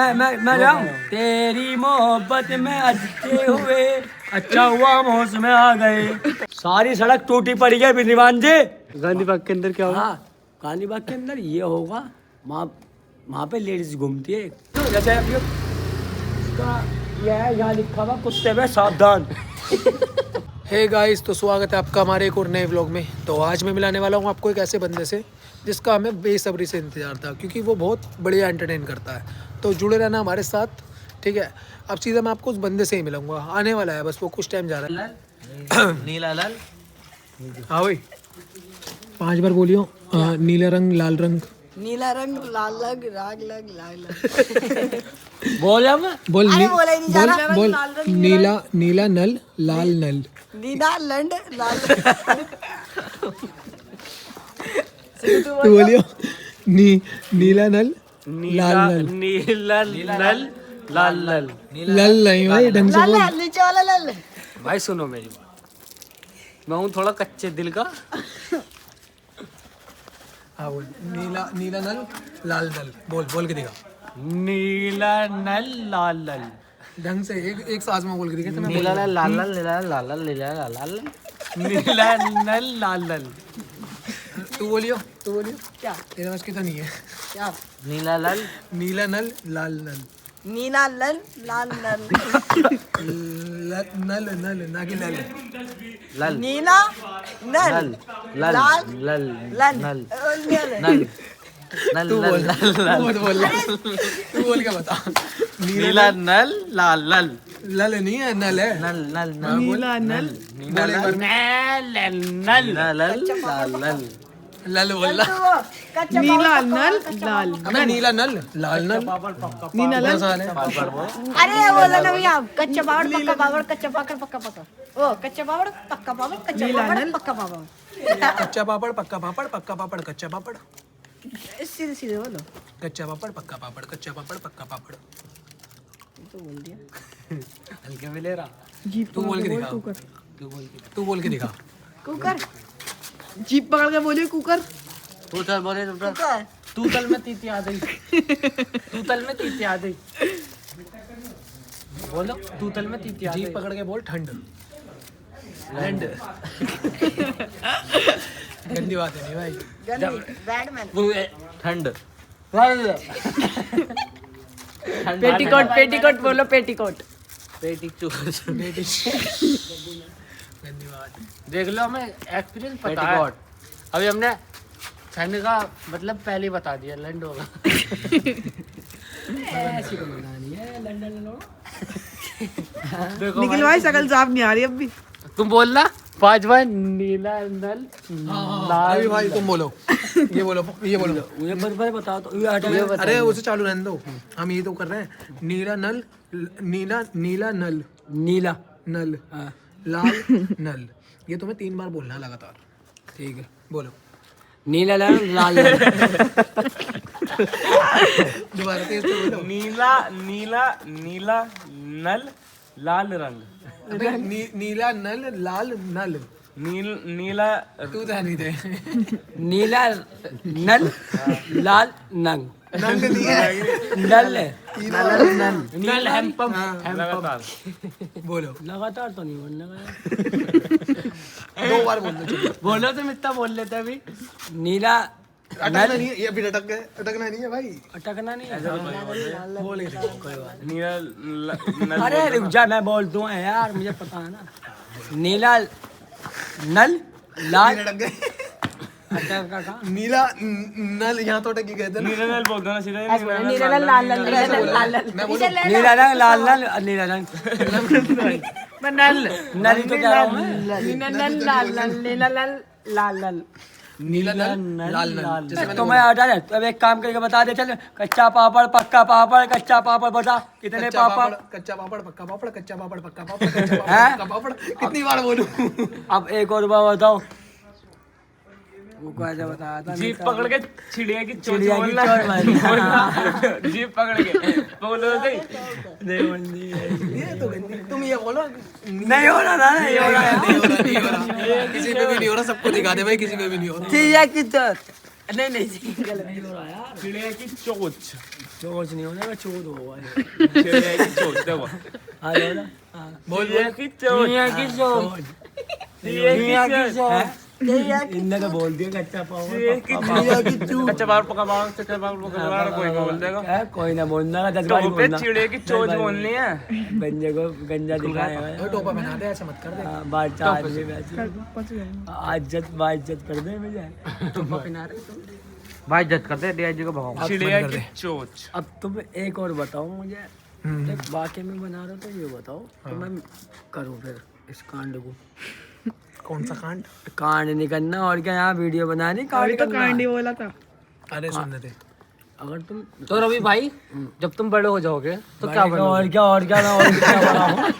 मैं जाऊं तेरी मोहब्बत में अच्छे हुए, अच्छा हुआ मौसम में आ गए। सारी सड़क टूटी पड़ी है विद्वान जी। गांधी बाग के अंदर क्या होगा? हाँ, गांधी बाग के अंदर ये होगा, वहाँ पे लेडीज घूमती है। जैसे इसका यह है, यहाँ लिखा हुआ कुत्ते में सावधान। हे गाइस, तो स्वागत है आपका हमारे एक और नए व्लॉग में। तो आज मैं मिलाने वाला हूँ आपको एक ऐसे बंदे से जिसका हमें बेसब्री से इंतजार था, क्योंकि वो बहुत बढ़िया एंटरटेन करता है। तो जुड़े रहना हमारे साथ, ठीक है। अब सीधा मैं आपको उस बंदे से ही मिलाऊंगा, आने वाला है, बस वो कुछ टाइम जा रहा है। नीला लाल, हाँ भाई 5 बार बोलियो। नीला रंग, लाल रंग, नीला रंग, लाल रंग, राग लग, लाल लग। बोल अब बोल अरे बोला ही नहीं जा रहा। बोल लाल रंग, नीला नीला नल, लाल नल। नीला लंड, लाल तू बोलियो नीला नल, लाल नल। नीला नल लाल नल। लल नहीं भाई, ढंग से लाल बोल। लाल, नीचे वाला लाल। भाई सुनो मेरी बात, मैं हूँ थोड़ा कच्चे दिल का। हाँ बोल, नीला नीला नल, लाल नल। बोल बोल के दिखा नीला नल लाल नल। ढंग से, एक सांस में बोल के दिखा। नीला नल लाल नल, नीला लाल नल, नीला लाल नल, नीला नल लाल नल। तू बोलियो क्या तेरा बस की तो नहीं है। क्या? नीला नल, नीला नल, लाल नल। नीला लन, लाल नल। नल नल ना कि नल। लल नीला नल, लल लल लाल लल लन, नल नल। नल तू बोल, नल तू बोल के बता। नीला नल लाल नल। लल नहीं है, नल है। नल नल नीला नल, नीला नल नल लाल नल। लल बोल। नीला नल, लाल। अबे नीला नल, लाल नल। नीला नल। साल है। अरे बोला ना भैया, कच्चा पापड़, पक्का पापड़, कच्चा पापड़, पक्का पापड़। ओ कच्चा पापड़, पक्का पापड़, कच्चा पापड़, पक्का पापड़। कच्चा पापड़, पक्का पापड़, पक्का पापड़, कच्चा पापड़। सीधे सीधे बोलो। कच्चा पापड़, पक्का पापड़, कच्चा पापड़, पक्का पापड़। तो बोल दिया। हल्के में ले रहा। तू बोल के दिखा। तू बोल के दिखा। कुकर। जीप पकड़ के बोलिए कुकर। तू चल बोले कुकर। तू तल में तीती आ गई। तू तल में तीती आ गई। बोलो तू तल में तीती आ गई। जीप पकड़ के बोल ठंड। लैंड। गंदी बात है नहीं भाई। गंदी, बैडमैन। ठंड। पेटीकोट, पेटीकोट बोलो, पेटीकोट। पेटीकोट। गंदी बात है। देख लो, हमें एक्सपीरियंस पता है। अभी हमने ठंड का मतलब पहले ही बता दिया, लैंड होगा। ऐसी तो बनानी है लंडन। देखो निखिल भाई शकल साफ नहीं आ रही अब भी। तुम बोलना 5 बार नीला नल अभी भाई तुम बोलो। ये बोलो, ये बोलो। मुझे बस बताओ तो ये हटा। अरे उसे चालू रहने दो, हम ये तो कर रहे हैं। नीला नल, नीला नल, नीला नल, लाल नल। ये तुम्हें 3 बार बोलना है लगातार, ठीक है? बोलो। नीला नल लाल नल। दोबारा तेज से बोलो। नीला नीला नीला नल लाल रंग। अबे नीला नल, लाल नल। नीला तू तो नहीं थे। नीला नल लाल नंग। नंग नहीं है, नल है। नल। नल हैंपम। लगातार। बोलो। लगातार तो नहीं बोलना है। 2 बार बोल दो। बोलो तुम इतना बोल लेते अभी। नीला अटकना नहीं है, ये अभी अटक गए। अटकना नहीं है भाई। अटकना नहीं है। बोल के देखो, कोई बात नीला नल। अरे रुक जा, मैं बोल दूं यार, मुझे पता है ना। नीला नल लाल। नहीं। अटक गए। अटक का नीला नल, यहाँ तो अटक ही गए थे ना। नीला नल बोल दो ना सीधा। नीला नल, लाल नल, नीला नल, लाल नल। मैं बोलूं? नीला रंग लाल नल, नीला रंग नल। नल ही तो कह रहा हूँ मैं। नीला नल, लाल नल, नीला नल, लाल नल। नीला नल, लाल नल। जैसे मैंने तो मैं हटा दे। अब एक काम करके बता दे, चल। कच्चा पापड़, पक्का पापड़, कच्चा पापड़ बता कितने कच्चा पापड़। कच्चा पापड़, पक्का पापड़, कच्चा पापड़, पक्का पापड़, कच्चा पापड़, पक्का पापड़। कितनी बार बोलूं? अब एक और बार बताओ। वो कैसे बताया था? जीप पकड़ के चिड़िया की चोंच चिड़िया की बोलना। चोंच मारना। जीप पकड़ के बोलो सही। ये तो गंदी। तुम ये बोलो। नहीं हो रहा ना, नहीं हो रहा। नहीं हो रहा। किसी पे भी नहीं हो रहा, सबको दिखा दे भाई, किसी पे भी नहीं हो रहा। चिड़िया की चोंच। नहीं गलत नहीं हो रहा यार। चिड़िया की चोंच। चोच नहीं होने का चोट होगा। चिड़िया की चोंच देखो। हाँ बोलो ना। हाँ। चिड़िया की चोंच। चिड़िया की चोच। चिड़िया की चोंच। इनने तो बोल दिया कच्चा पाव। कच्चा पाव पका पाव कच्चा पाव पका पाव कोई बोल देगा। कोई ना बोलना का तो पे चिड़िया की चोंच बोलनी है। गंजे को गंजा दिखाएगा। टोपा पहना दे, ऐसे मत कर दे। बात चाह रही है इज्जत कर दे मुझे। भाई इज्जत करते डीआईजी को भगाओ। चिड़िया की चोंच। अब तुम एक और बताओ मुझे, एक वाकई में बना रहे हो तो ये बताओ तो मैं करूँ फिर इस कांड को। कौन सा कांड? कांड नहीं करना और क्या, यहाँ वीडियो बनानी कांड करना। बोला था। अरे सुनने दे। अगर तुम तो रवि भाई जब तुम बड़े हो जाओगे तो क्या बनोगे? और क्या मैं और क्या बना हूँ।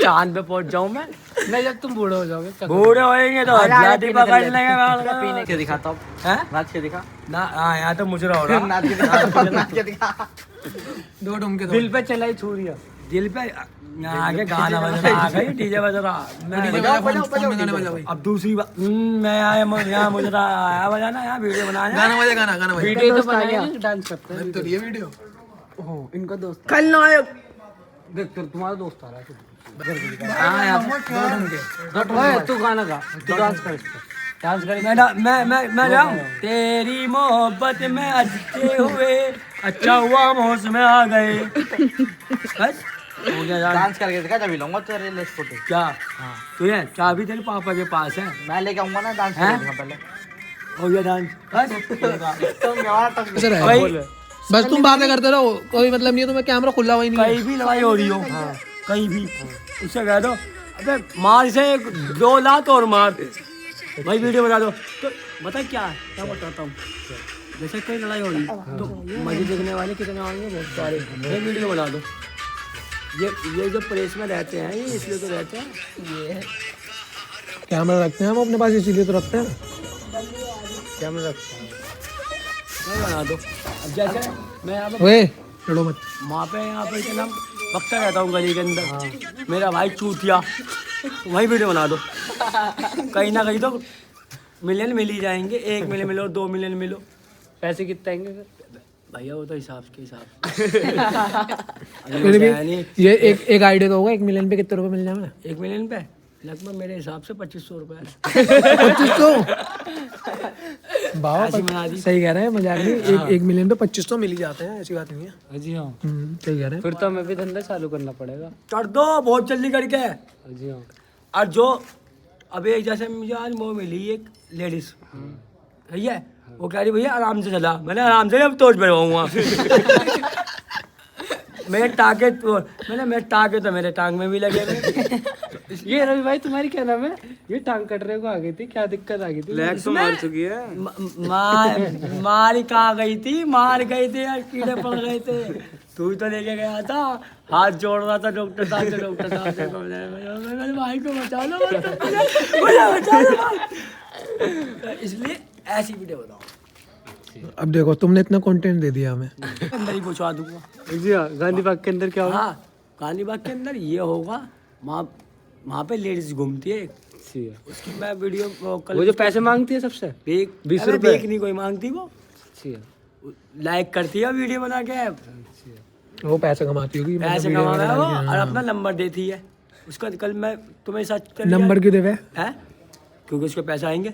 चांद पे पहुंच जाऊं मैं। नहीं जब तुम बूढ़े हो जाओगे क्या बूढ़े होएंगे तो जाति पकड़ लेंगे। पीने के दिखाता हूँ। हैं? नाच के दिखा। ना हाँ यहाँ तो मुजरा हो रहा। नाच के दिखा। नाच के दिखा। दो ढूंढ के दिल पे चलाई छुरिया। दिल पे आगे गाना बज रहा, आगे डीजे बज रहा। फोन में गाने बजा भाई। अब दूसरी बात मैं यहाँ मुजरा आया बजाना, यहाँ वीडियो बनाना। गाना बजा, गाना बजा। वीडियो तो बनाएंगे डांस करते हैं। तो ये वीडियो ओहो इनका दोस्त कल नायक देख तुम्हारा दोस्त आ रहा है। हाँ यार ओए, तू गाना गा, तू डांस कर इस पे। डांस कर। मैं जाऊँ तेरी मोहब्बत में अच्छे हुए, अच्छा हुआ मौसम में आ गए। बस हो गया यार। डांस करके दिखा तभी लूंगा तेरे लिए फोटो। क्या तुझे चाबी तेरे पापा के पास है? मैं लेके आऊंगा ना डांस हैं? करेगा पहले। हो गया डांस बस। तुम हमारा टक ऐसा रहे। भाई बस तुम बातें करते रहो, कोई मतलब नहीं है तुम्हें, कैमरा खुला हुआ ही नहीं है। कहीं भी लड़ाई हो रही हो कहीं भी उससे कह दो अबे मार से 2 लात और मार भाई वीडियो बना दो। तो बता क्या बताता हूँ, जैसे कोई लड़ाई हो रही तो मजे देखने वाले कितने आएंगे, बहुत सारे। ये वीडियो बना दो। ये जो प्रेस में रहते हैं ये इसलिए तो रहते हैं। ये कैमरा रखते हैं हम अपने पास, इसीलिए तो रखते हैं। कैमरा रखते हैं मैं बना दो। अब जैसे मैं यहाँ पे ओए लड़ो मत। वहाँ पे यहाँ पे क्या नाम बक्ता रहता हूँ गली के अंदर, मेरा भाई चूतिया, वही वीडियो बना दो। कहीं ना कहीं तो मिलियन मिल ही जाएंगे। 1 मिलियन मिलो, 2 मिलियन मिलो। पैसे कितने आएंगे फिर? भैया वो तो हिसाब के हिसाब फिर भी ये एक आइडिया तो होगा। 1 मिलियन पे कितने रुपए मिल जाए? 1 मिलियन पे लगभग मेरे हिसाब से 2500 रुपए। 2500? ऐसी बना दी। सही कह रहे हैं, मजाक नहीं। 1 मिलियन पे 2500 मिल ही जाते हैं, ऐसी बात नहीं है। जी हाँ। सही कह रहे हैं। फिर तो हमें भी धंधा चालू करना पड़ेगा। कर दो बहुत जल्दी करके। जी हाँ। और जो अभी एक जैसे मुझे आज वो मिली एक लेडीज, सही है, वो कह रही भैया आराम से चला। मैंने आराम से अब तोड़ बैठवाऊंगा। मेरे टाके तो मेरे टांग में भी लगे हुए। ये रवि भाई तुम्हारी क्या नाम है? ये टांग कटरे को आ गई थी, क्या दिक्कत आ गई थी? लेग तो मार चुकी है। मार कहाँ गई थी? मार गई थी यार, कीड़े पड़ गए थे। तू ही तो लेके गया था, हाथ जोड़ रहा था डॉक्टर साहब से। मेरे भाई को बचा लो, मुझे बचा लो। इसलिए ऐसी वीडियो बनाओ। अब देखो तुमने इतना कंटेंट दे दिया हमें। अंदर ही पहुंचा दूंगा। जी हाँ। गांधी बाग के अंदर क्या होगा? हाँ गांधी बाग के अंदर ये होगा, वहाँ पे लेडीज घूमती है, जी हाँ। उसकी मैं वीडियो वो जो पैसे मांगती है सबसे? 20 रुपए। देख नहीं कोई मांगती, वो जी हाँ। लाइक करती है वीडियो बना के, वो पैसे कमाती होगी। पैसे कमा रहा है वो और अपना नंबर देती है। उसका कल मैं तुम्हें सच कर नंबर क्यों देवे? है क्योंकि उसके पैसे आएंगे।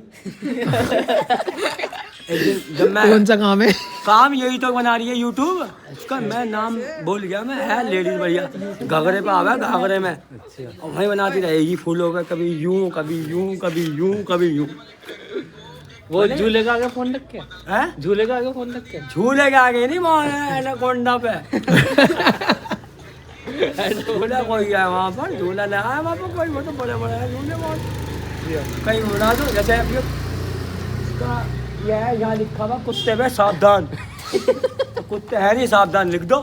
एक दिन जब मैं कौन सा काम है? काम यही तो बना रही है यूट्यूब, उसका मैं नाम भूल गया मैं, है लेडीज भैया, घाघरे पे आवा घाघरे में, और वही बनाती रहेगी फूलों का, कभी यूं कभी यूं कभी यूं कभी यूं। वो झूले का आगे फोन रख के? है झूले का आगे फोन रख के? झूले के आगे नहीं मारा एनाकोंडा पे। झूला कोई है वहाँ पर, झूला लगा है वहाँ पर कोई, वो तो बड़े बड़े हैं झूले बहुत। कहीं उड़ा दो जैसे अब ये है, यहाँ लिखा हुआ कुत्ते में सावधान। तो कुत्ते है नहीं, सावधान लिख दो।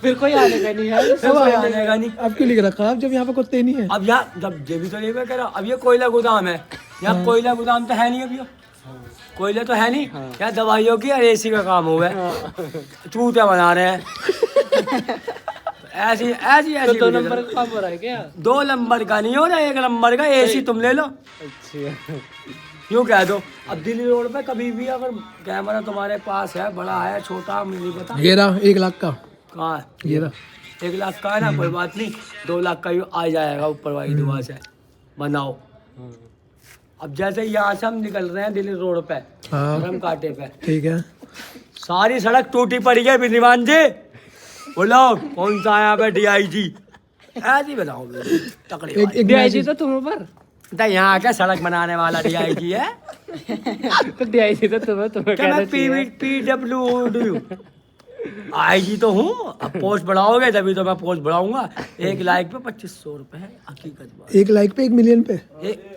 फिर कोई आने का नहीं है। कोई आने का नहीं। अब क्यों लिख रखा अब जब यहाँ पे कुत्ते नहीं है? अब यहाँ जब ये भी तो नहीं मैं कह रहा, अब ये कोयला गोदाम है, यहाँ कोयला गोदाम तो है नहीं, अब ये कोयला तो है नहीं, यहाँ दवाइयों की और एसी का काम हुआ है, चूते बना रहे हैं। ऐसी ऐसी ऐसी 2 नंबर का काम हो रहा है क्या? 2 नंबर का नहीं हो रहा, 1 नंबर का एसी तुम ले लो। अच्छा। यूँ कह दो। अब दिल्ली रोड पे कभी भी अगर कैमरा तुम्हारे पास है, बड़ा है छोटा मुझे नहीं पता, ये रहा 1 लाख का, कहाँ है? ये रहा 1 लाख का है ना, कोई बात नहीं, 2 लाख का ही आ जाएगा ऊपर वाली दुआ से, बनाओ। अब जैसे यहाँ से हम निकल रहे हैं दिल्ली रोड पे, हाँ धर्म कांटे पे, ठीक है। सारी सड़क टूटी पड़ी है विनिमान जी। बोलो कौन सा यहाँ पे DIG? ऐसे ही बताओ तकड़े वाले। एक डीआईजी तो तुम ऊपर, तो यहाँ क्या सड़क बनाने वाला DIG है? तो डीआईजी तो तुम्हें क्या मैं PWD IG तो हूँ। अब पोस्ट बढ़ाओगे तभी तो मैं पोस्ट बढ़ाऊंगा। 1 लाइक पे 2500 रुपए है, हकीकत बात। 1 लाइक पे 1 मिलियन पे,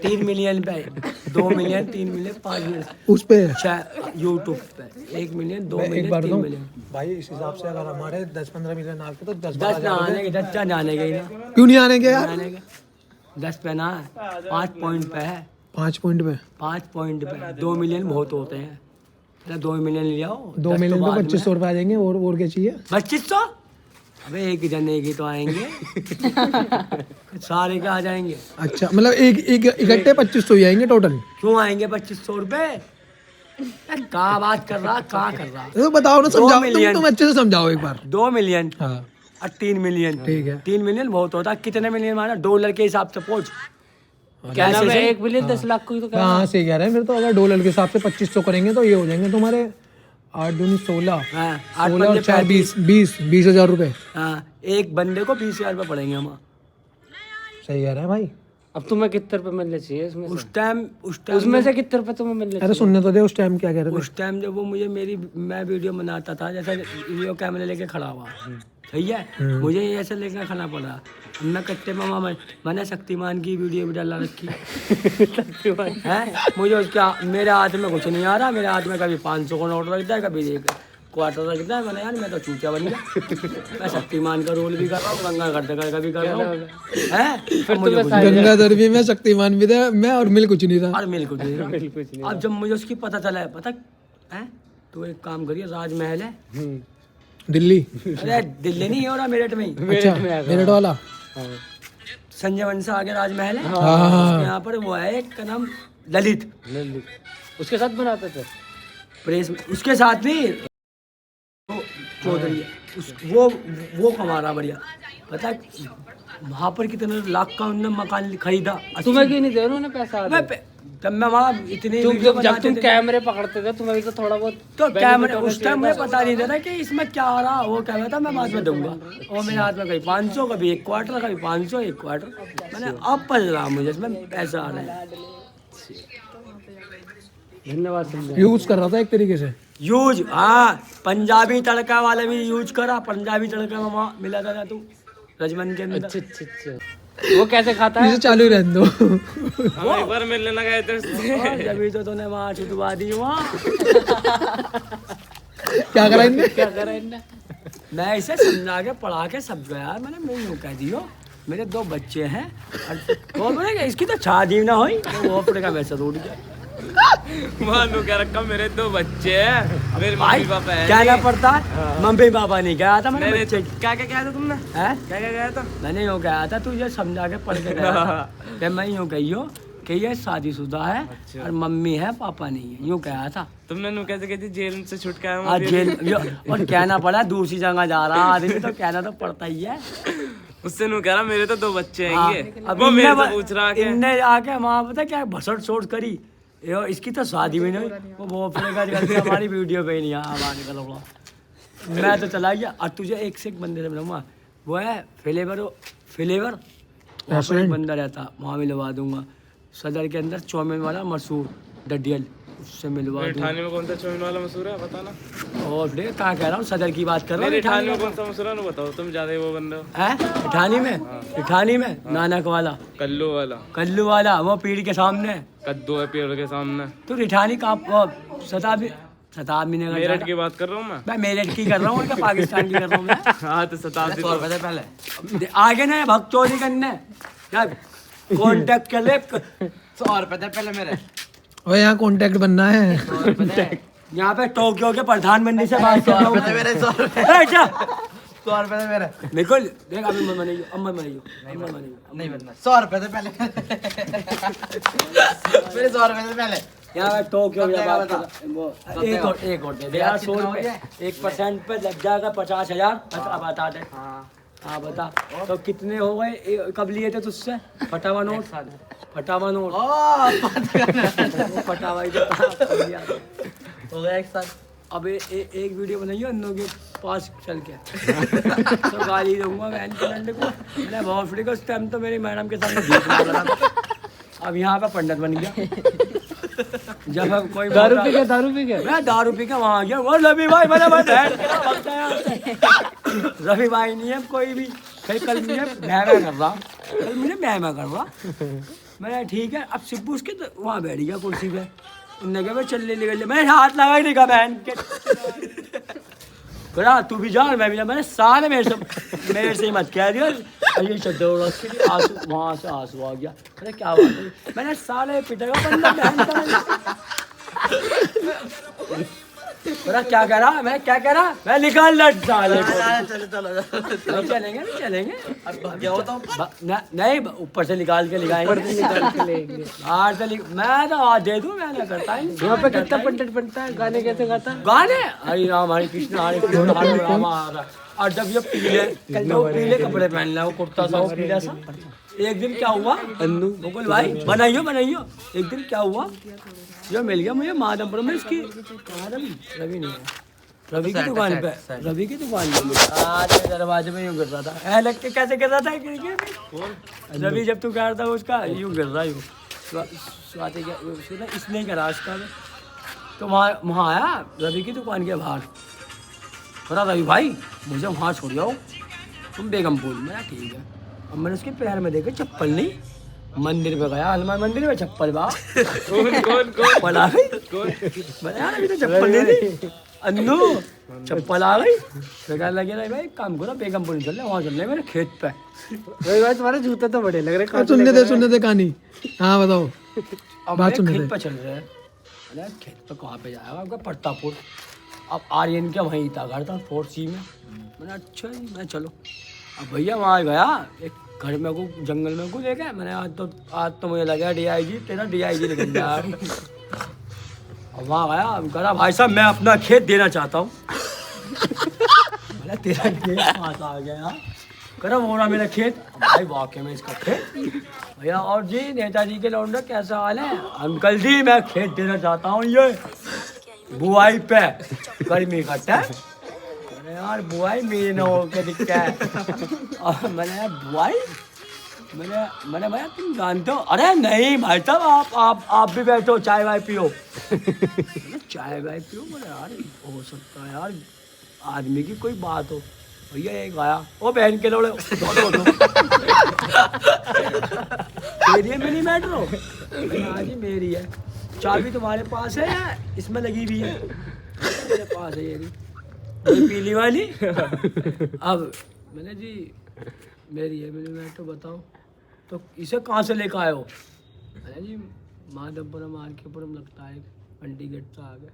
3 मिलियन पे, 2 मिलियन, 3 मिलियन, 5 मिलियन, उस पे यूट्यूब पे 1 मिलियन, 2 मैं एक मिलियन, बार 3 बताऊं मिलियन। भाई, इस हिसाब से अगर हमारे 10-15 मिलियन आते तो 10 ना आने के, 10 जाने के ही ना, क्यों नहीं आने के यार? आने के 10 पे ना है, 5 पॉइंट पे है, 5 पॉइंट पे, 5 पॉइंट पे 2 मिलियन बहुत होते हैं। 2 मिलियन ले आओ, 2 मिलियन पे 2500 रुपए आ जाएंगे। और क्या चाहिए? 2500? अबे एक जने की तो आएंगे सारे के आ जाएंगे। अच्छा, मतलब एक इकट्ठे 2500 ही आएंगे टोटल? क्यों आएंगे 2500 रुपए? कहाँ बात कर रहा, कहाँ कर रहा? तो बताओ ना, 2 समझाओ, मिलियन। तुम अच्छे से समझाओ एक बार। 2 मिलियन हाँ और 3 मिलियन, ठीक है। 3 मिलियन बहुत होता है। कितने मिलियन माना? $1 के हिसाब से पहुंच। क्या नाम है? से? 1 मिलियन 10 लाख को ही तो कहा। हाँ सही कह रहे हैं। फिर तो अगर $1 के हिसाब से 2500 करेंगे तो ये हो जाएंगे तुम्हारे 8 दूनी 16, हाँ, 8 16 और पंजे 4 20 हजार रुपए। हाँ, एक बंदे को 20,000 रुपये पड़ेंगे हम। सही कह रहे हैं भाई। अब तुम्हें कितने रुपए मिलने चाहिए इसमें से? उस टाइम उसमें से कितने रुपए तुम्हें मिलने अरे चाहिए? सुनने तो दे, उस टाइम क्या कह रहे थे? उस टाइम जब वो मुझे मैं वीडियो बनाता था, जैसे वीडियो कैमरे लेके खड़ा हुआ, सही है, मुझे ऐसे लेके खड़ा पड़ा। अब मैं कट्टे मामा मैंने शक्तिमान की वीडियो भी डाला रखी है। मुझे उसका मेरे हाथ में कुछ नहीं आ रहा। मेरे हाथ में कभी 500 का नोट रखता है, कभी 1 क्वार्टर रखता है। मैंने यार मैं तो चूचा बन गया। मैं शक्तिमान का रोल भी कर रहा हूँ, गंगा करते कर कभी कर रहा हूँ, है। गंगाधर भी मैं, शक्तिमान भी था मैं, और मिल कुछ नहीं था। और मिल कुछ नहीं रहा। अब जब मुझे उसकी पता चला है, पता है, तो एक काम करिए, राजमहल है दिल्ली। अरे दिल्ली नहीं हो रहा, मेरठ में ही। अच्छा, मेरठ वाला संजय वंश आगे राजमहल है, हाँ। उसके यहाँ पर वो है, एक का नाम ललित, उसके साथ बनाते थे प्रेस उसके साथ भी चौधरी है। वो कमा रहा बढ़िया। पता है वहाँ पर कितने लाख का उन्होंने मकान खरीदा। तुम्हें क्यों नहीं दे उन्होंने पैसा? तब मैं वहाँ इतने जब तुम कैमरे पकड़ते थे तुम्हें भी तो थोड़ा बहुत तो कैमरे उस टाइम मुझे पता नहीं था कि इसमें क्या आ रहा। वो कह रहा था मैं बाद में दूंगा, और मेरे हाथ में कभी 500, कभी 1 क्वार्टर, कभी 500 1 क्वार्टर। मैंने अब पता चला मुझे इसमें पैसा आ रहा है। धन्यवाद समझा। यूज कर रहा था एक तरीके से। यूज, हाँ, पंजाबी तड़का वाले भी यूज करा। पंजाबी तड़का में वहाँ मिला था ना तू रजमन के अंदर। अच्छा। वो कैसे खाता है? इसे चालू ही रहने दो। हम एक बार मिलने लगा थे उससे। जब तो तूने वहाँ छुटवा दी वहाँ। क्या करा इनने? क्या करा इनने? मैं इसे समझा के पढ़ा के सब गया। मैं यूँ कह दियो मेरे 2 बच्चे हैं, और बोलेगा इसकी तो शादी ना हुई, तो वो अपने का वैसा रोड गया। मानो क्या रखा, मेरे 2 बच्चे हैं, मेरे भाई मम्मी पापा है। कहना पड़ता है, मम्मी पापा नहीं गया था मैंने मैंने बच्चे। क्या क्या कहा था तुमने? हैं? क्या क्या कहा था? मैंने यूँ कहा था, तुझे समझा के पढ़ के गया था कि मैं यूँ कहियो कि ये शादीशुदा है और मम्मी है, पापा नहीं है, यूँ कहा था। तुमने नु कैसे कहती जेल से छुट के आया हूँ आज अभी। जेल और कहना पड़ा, दूसरी जगह जा रहा आदमी तो कहना तो पड़ता ही है। उससे नु कह रहा मेरे तो 2 बच्चे हाँ, हैं। अब वो मेरे इनने से पूछ रहा है इनने आके वहाँ पता क्या भसड़ छोड़ करी, यो इसकी तो शादी भी नहीं। वो फिरेगा जल्दी हमारी वीडियो पे ही नहीं आवाज निकल। मैं तो चला गया। और तुझे एक से एक बंदे से मिलूंगा, वो है फ्लेवर वहाँ पर एक बंदा रहता, वहाँ मिलवा दूंगा। सदर के अंदर चौमिन वाला मशहूर डडियल, उससे मिलवा दूंगा। ठाणे में कौन सा चौमिन वाला मशहूर है बता ना। और फिर कहाँ कह रहा हूँ, सदर की बात कर रहा मेरे हूँ। ठाणे में कौन सा मशहूर है ना बताओ, तुम ज्यादा ही वो बंदे हो। है इठानी में नानक वाला, कल्लू वाला, कल्लू वाला, वो पीढ़ी के सामने। कद्दू है पेड़ के सामने। तो रिठानी का शताब्दी नगर मेरठ की बात कर रहा हूँ मैं मेरठ की कर रहा हूँ, पाकिस्तान की कर रहा हूँ मैं। हाँ तो शताब्दी तो पहले आगे ना भक्त चोरी करने क्या कॉन्टेक्ट कर ले। 100 रुपए दे पहले मेरे। और यहाँ कांटेक्ट बनना है। यहाँ पे टोक्यो के प्रधानमंत्री से बात कर रहा हूँ। 100 रुपए दे मेरे। निकल देख, अभी मत मनाइयो, अब मत मनाइयो, नहीं बनना। 100 रुपए दे पहले। मेरे 100 रुपए दे पहले। यार टोक्यो या बात एक और दे दे यार 100 रुपये 1% पे लग जाएगा 50,000। अब बता दे। हाँ बता तो कितने हो गए कब लिए थे तुझसे फटा हुआ नोट फटा हुआ नोट फटा हुआ ही हो गया एक साल। अब एक वीडियो बनाइए अन्नों के पास चल के तो गाली दूंगा मैं इनके को। मैंने बहुत फ्री उस टाइम तो मेरी मैडम के सामने भीख मांग रहा था। अब यहाँ पे पंडित बन गया। जब हम कोई दारू पी के मैं दारू पी के वहाँ आ गया वो रवि भाई मैंने रवि भाई नहीं है कोई भी कल मुझे महंगा कर रहा कल मुझे महंगा कर रहा। मैंने ठीक है अब सिब्बू उसके तो वहाँ बैठ गया कुर्सी पे। उनने कहा मैं चल ले मैंने हाथ लगा ही नहीं कहा बहन के कहा तू भी जा मैं भी जा। मैंने सारे मेरे से ही मत कह दिया ये चद्दर आंसू वहाँ से आंसू आ गया। अरे क्या बात है मैंने साले पिटेगा बंदा बहन का क्या कह रहा मैं क्या कह रहा मैं निकाल लट साले को चलेंगे क्या होता नहीं ऊपर से निकाल के लिखाएंगे बाहर से मैं तो आज दे दूं मैं ना करता है। यहाँ पे कितना पंडित बनता है गाने कैसे गाता है गाने हरे राम हरे कृष्ण हरे कृष्ण हरे राम और जब ये पीले कपड़े पहन लिया वो कुर्ता सा वो पीला सा। एक दिन क्या हुआ अन्नू मुकुल भाई बनाइयो एक दिन क्या हुआ जो मिल गया मुझे माधवपुर में इसकी रवि नहीं है रवि की दुकान पे आज दरवाजे में यूँ गिर रहा था लग के कैसे गिर रहा था रवि जब तू कह रहा था उसका यूँ गिर रहा यूँ स्वाति क्या इसने ही करा उसका तो वहाँ आया रवि की दुकान के बाहर बोला रवि भाई मुझे वहाँ छोड़ जाओ तुम बेगमपुर में ठीक है। अब मैंने उसके पैर में देखा चप्पल नहीं मंदिर पे गया हनुमान मंदिर में चप्पल बा चप्पल आ गई अभी तो चप्पल नहीं थी अन्नू चप्पल आ गई फिर कहने लगे नहीं भाई काम करो बेगमपुर चल रहे वहाँ चल रहे मेरे खेत पे। भाई तुम्हारे जूते तो बड़े लग रहे सुनने दे कहानी। हाँ बताओ अब बात खेत पे चल रहे हैं खेत पे कहाँ पे जाएगा आपका प्रतापपुर। अब आर्यन के वहीं था घर था 4C में। मैंने अच्छा जी मैं चलो अब भैया वहाँ गया एक घर में को जंगल में को देखा मैंने आज तो मुझे लगा DIG तेरा DIG निकल गया। अब वहाँ गया कहा भाई साहब मैं अपना खेत देना चाहता हूँ। मैंने तेरा खेत पास आ गया यार करा वो रहा मेरा खेत भाई वाकई में इसका खेत भैया। और जी नेताजी के लौंडे कैसा हाल है अंकल जी मैं खेत देना चाहता हूँ ये बुआई पे गर्मी घटा है यार बुआई मेरे न हो के दिखता है। और मैंने बुआई मैंने भैया तुम जानते हो अरे नहीं भाई साहब आप भी बैठो चाय वाय पियो चाय वाय पियो। बोले यार हो सकता है यार आदमी की कोई बात हो। भैया एक आया ओ बहन के लोड़े मेरी है मिनी मेट्रो आज ही मेरी है चाबी तुम्हारे पास है या इसमें लगी हुई है मेरे पास है ये पीली वाली। अब मैंने जी मेरी है मिनी मेट्रो बताओ तो इसे कहाँ से लेकर आए हो। मैंने जी माधवपुरम आरकेपुरम लगता है पंडी गेट से आगे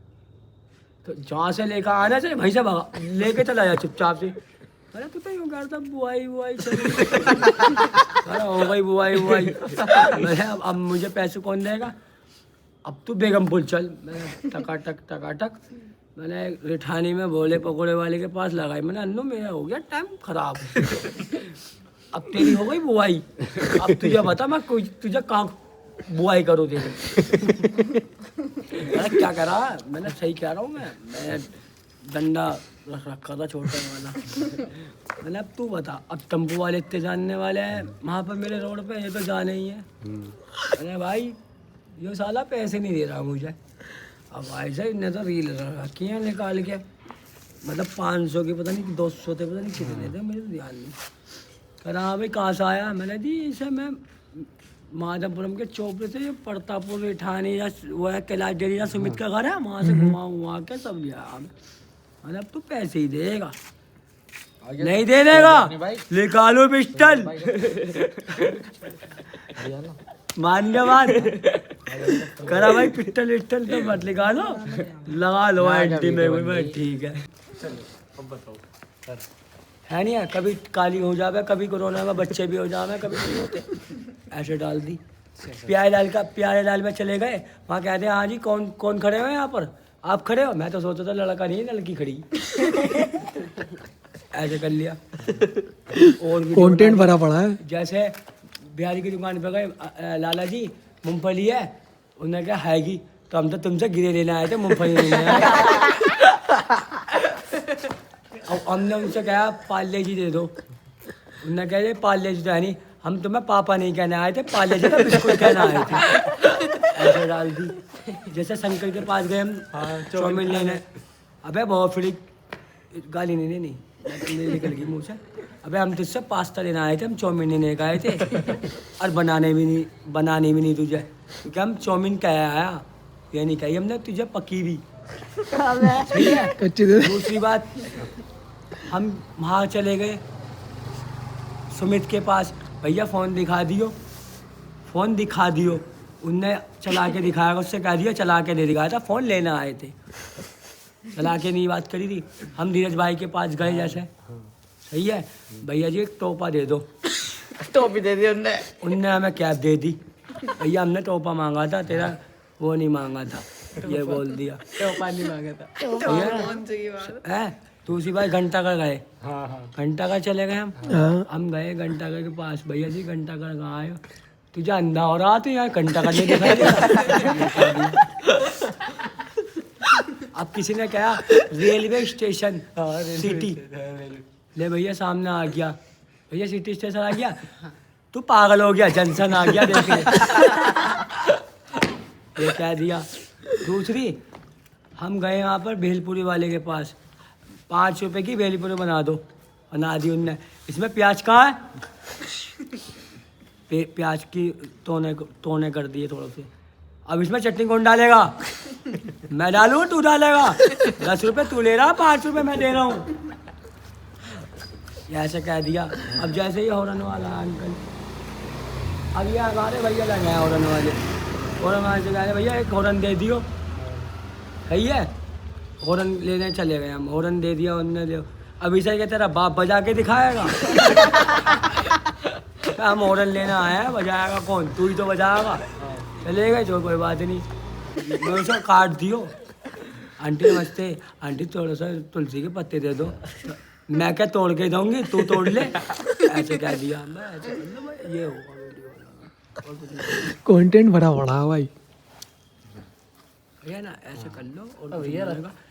तो जहाँ से लेकर आना चाहिए वहीं से भगा लेके चला जाए चुपचाप से। अरे तू तो यूँ करता बुआई अरे हो गई बुआई मैंने अब मुझे पैसे कौन देगा अब तू बेगमपुर चल। मैंने टकाटक मैंने रिठानी में भोले पकौड़े वाले के पास लगाई। मैंने अन्नू मेरा हो गया टाइम खराब अब तेरी हो गई बुआई अब तुझे बता मैं तुझे कहाँ बुआई करूँ तेरे क्या करा मैंने सही कह रहा हूँ मैं डंडा रखा था छोटे वाला। मैंने अब तू बता अब तंबू वाले इतने जानने वाले हैं वहाँ पर मेरे रोड पे ये तो जाने ही है। मैंने भाई ये साला पैसे नहीं दे रहा मुझे। अब भाई साहब इन्हें तो रील रखी है निकाल के मतलब 500 की पता नहीं 200 थे पता नहीं कितने थे मुझे तो ध्यान नहीं। कह रहा भाई कहाँ से आया। मैंने जी इसे मैं माधवपुरम के चौपड़े से प्रतापपुर रिठानी या वो है कैलाश डेरी या सुमित का घर है वहाँ से घुमा के सब लिया। मैंने अब तू पैसे ही देगा नहीं दे देगा निकालो पिस्टल मान गया बात करा भाई पिस्टल विस्टल तो मत निकालो लगा लो एंटी में भाई ठीक है। है नहीं है कभी काली हो जावे कभी कोरोना में बच्चे भी हो जावे कभी नहीं होते ऐसे डाल दी प्यारे लाल में चले गए, वहाँ कहते हैं हाँ जी कौन कौन खड़े हो यहाँ पर, आप खड़े हो। मैं तो सोचा था लड़का नहीं लड़की खड़ी। ऐसे कर लिया। और भी कंटेंट भरा पड़ा है। जैसे बिहारी की दुकान पे गए, लाला जी मूंगफली है, उन्होंने कहा हैगी, तो हम तो तुमसे गिरे लेने आए थे, मूंगफली लेने आए। अब हमने उनसे कहा पार्ले जी दे दो, उन्होंने कहा पार्ले जी तो है नहीं, हम तुम्हें पापा नहीं कहने आए थे, पार्ले जी का बिस्कुट कहना आए थे। ऐसे डाल दी। जैसे शंकर के पास गए हम चाउमीन लेने, अबे बहुत फिर गाली नहीं निकल गई मुँह से। अबे हम तुझसे पास्ता लेने आए थे, हम चाउमीन लेने आए थे, और बनाने भी नहीं तुझे, क्योंकि हम चाउमीन कह आया, ये नहीं कही हमने तुझे पकी भी। सही है। कच्ची दे। दूसरी बात, हम वहाँ चले गए सुमित के पास, भैया फ़ोन दिखा दियो। उनने चला के दिखाया, उससे कह दिया चला के नहीं दिखाया था, फ़ोन लेना आए थे, चला के नहीं बात करी थी। हम धीरज भाई के पास गए, जैसे सही है, भैया जी एक टोपा दे दो। टोपी दे दी उनने हमें कैब दे दी। भैया हमने टोपा मांगा था, तेरा वो नहीं मांगा था, ये बोल दिया। टोपा नहीं मांगा था। है दूसरी बार घंटाघर गए, हाँ। घंटाघर चले गए हम गए घंटाघर के पास, भैया जी घंटाघर कहाँ आए हो, तुझे अंधा हो रहा तो यार घंटाघर नहीं दिखाई दे। अब किसी ने कहा रेलवे स्टेशन सिटी, ले भैया सामने आ गया, भैया सिटी स्टेशन आ गया, तू पागल हो गया, जंक्शन आ गया देख ले। ये कह दिया। दूसरी, हम गए वहाँ पर भेलपुरी वाले के पास, 5 रुपए की भेलपुरी बना दो, बना दी उनने। इसमें प्याज कहाँ है? प्याज की तोने कर दिए थोड़े से। अब इसमें चटनी कौन डालेगा? मैं डालूँ तू डालेगा? 10 रुपए तू ले रहा, 5 रुपए मैं दे रहा हूँ। ऐसे कह दिया। अब जैसे ही हॉर्न वाला अंकल, अब ये हमारे भैया लग गए हॉर्न वाले, हॉर्न वाले से कह भैया एक हॉर्न दे दियो, सही है। हॉर्न लेने चले गए हम, हॉर्न दे दिया उनने, दे। अभी से क्या तेरा बाप बजा के दिखाएगा? हम हॉर्न लेना आया है, बजाएगा कौन? तू ही तो बजाएगा। चले गए, जो कोई बात नहीं, मैं उसे काट दियो। आंटी नमस्ते, आंटी थोड़ा सा तुलसी के पत्ते दे दो। मैं क्या तोड़ के दूंगी, तू तोड़ ले। ऐसे कह दिया। मैं ऐसे ये होगा कंटेंट भरा पड़ा है भाई। भैया ना ऐसे कर लो और भैया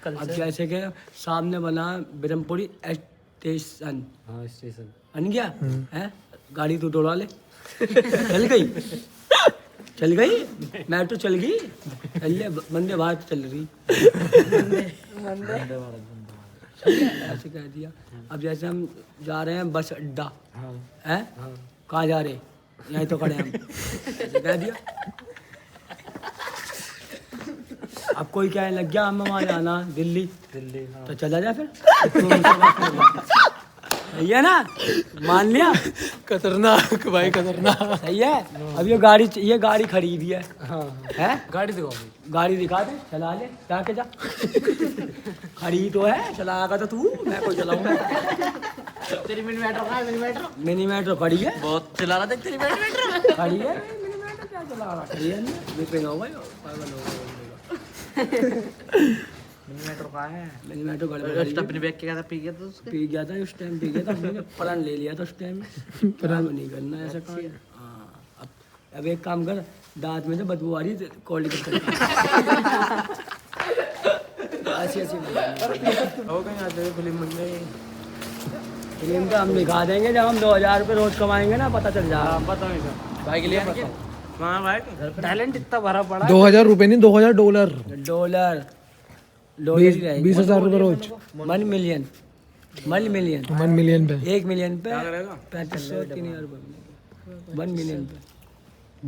अब जैसे कि सामने बना ब्रह्मपुरी स्टेशन, स्टेशन बन गया है, गाड़ी तू दौड़ा ले। चल गई मेट्रो चल गई, चल ले, वंदे भारत चल रही। ऐसे कह दिया। अब जैसे हम जा रहे हैं बस अड्डा है, कहाँ जा रहे, यहीं तो खड़े हम, ऐसे कह दिया। अब कोई कहने लग गया हम वहाँ जाना दिल्ली, तो चला जा फिर। सही है ना, मान लिया। खतरनाक भाई, खतरनाक। सही है। अब ये गाड़ी खरीदी है, हैं? गाड़ी दिखाओ, गाड़ी दिखा दे, चला ले, जाके जा। खड़ी तो है, चलाएगा तो तू, मैं कोई चलाऊंगा। तेरी मिनी मेट्रो कहाँ है? मिनी मेट्रो खड़ी है, बहुत चला रहा था तेरी मिनी मेट्रो। खड़ी है, मिनी मेट्रो क्या चला रहा? खड़ी है, विपिन हो गई, पागल हो गई। मिनी मेट्रो कहाँ है? मिनी मेट्रो घर पे खड़ी है। अपने बैग के क्या था, पी गया था उसके? पी गया था उस टाइम, पी गया था, हमने प्रण ले लिया था उस टाइम। प्रण नहीं करना ऐसा काम। हाँ, अब एक काम कर, दांत में से बदबू आ रही, कोल्ड ड्रिंक ऐसी हो कहीं आते हुए फिल्म बन गई। फिल्म तो हम दिखा देंगे जब हम 2000 रुपये रोज कमाएंगे ना, पता चल जाएगा। पता नहीं था भाई के लिए, हाँ भाई टैलेंट इतना भरा पड़ा। 2000 रुपए नहीं, $2000। डॉलर 20,000 रुपए रोज। 1 मिलियन 1 मिलियन 1 मिलियन पे 1 मिलियन पे 3500 3,000 रुपये। 1 मिलियन पे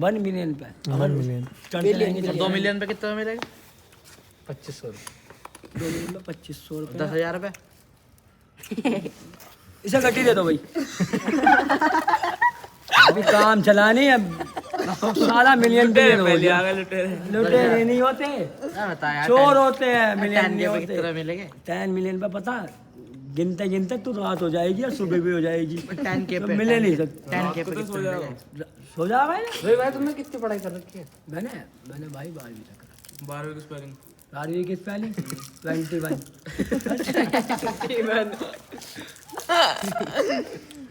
1 मिलियन पे 1 मिलियन। 2 मिलियन पे कितना मिलेगा? 2500 2 मिलियन में 2500 रुपये। 10,000 रुपए। इसे गट्टी दे दो भाई। अभी काम चला नहीं, अब सारा मिलियन पे लुटेरे नहीं होते, चोर होते हैं। मिलियन नहीं होते। 10 मिलेगा? 10 मिलियन पे पता गिनते गिनते तो रात हो जाएगी और सुबह भी हो जाएगी 10K तो पे मिले नहीं सकते 10K पे सो जाएगा सो जा भाई भाई भाई तुमने कितनी पढ़ाई कर रखी है? मैंने भाई 12वीं तक रखी 12वीं की स्पेलिंग 12वीं की स्पेलिंग 21